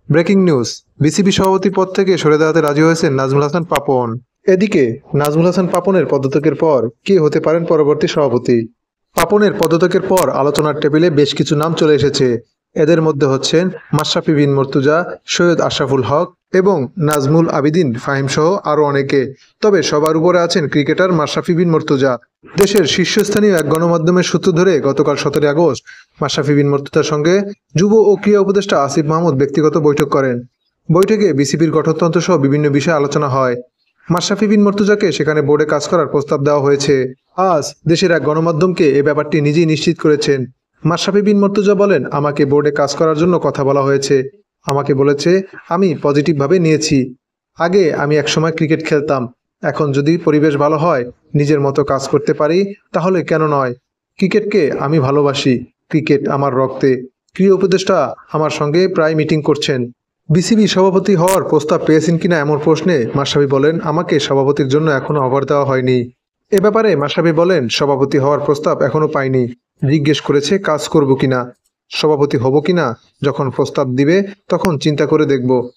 Breaking news, BCB সভাপতি পদ থেকে সরে দাঁড়াতে রাজি হয়েছেন নাজমুল হাসান পাপন। এদিকে নাজমুল হাসান পাপনের পদত্যাগের পর কে হতে পারেন পরবর্তী সভাপতি? পাপনের পদত্যাগের পর আলোচনার টেবিলে বেশ কিছু নাম চলে এসেছে। এদের মধ্যে হচ্ছেন মাশরাফি বিন মুর্তজা, সৈয়দ আশরাফুল হক এবং নাজমুল আবিদিন ফাহিম সহ আরও অনেকে। তবে সবার উপরে আছেন ক্রিকেটার মাশরাফি বিন মুর্তজা। দেশের শীর্ষস্থানীয় এক গণমাধ্যমের সূত্র ধরে গতকাল 17 আগস্ট মাশরাফি বিন মুর্তজার সঙ্গে যুব ও ক্রীড়া উপদেষ্টা আসিফ মাহমুদ ব্যক্তিগত বৈঠক করেন। বৈঠকে বিসিবির গঠনতন্ত্র সহ বিভিন্ন বিষয়ে আলোচনা হয়। মাশরাফি বিন মুর্তজাকে সেখানে বোর্ডে কাজ করার প্রস্তাব দেওয়া হয়েছে। আজ দেশের এক গণমাধ্যমকে এ ব্যাপারটি নিজেই নিশ্চিত করেছেন। মাশরাফি বিন মুর্তজা বলেন, আমাকে বোর্ডে কাজ করার জন্য কথা বলা হয়েছে। আমাকে বলেছে, আমি পজিটিভভাবে নিয়েছি। আগে আমি একসময় ক্রিকেট খেলতাম। এখন যদি পরিবেশ ভালো হয়, নিজের মতো কাজ করতে পারি, তাহলে কেন নয়। ক্রিকেটকে আমি ভালোবাসি, ক্রিকেট আমার রক্তে। ক্রীড়া উপদেষ্টা আমার সঙ্গে প্রায় মিটিং করছেন। বিসিবি সভাপতি হওয়ার প্রস্তাব পেয়েছেন কিনা এমন প্রশ্নে মাশরাফি বলেন, আমাকে সভাপতির জন্য এখনো অফার দেওয়া হয়নি। এ ব্যাপারে মাশরাফি বলেন, সভাপতি হওয়ার প্রস্তাব এখনো পাইনি। জিজ্ঞেস করেছে কাজ করব কিনা, সভাপতি হব কিনা। যখন প্রস্তাব দিবে তখন চিন্তা করে দেখব।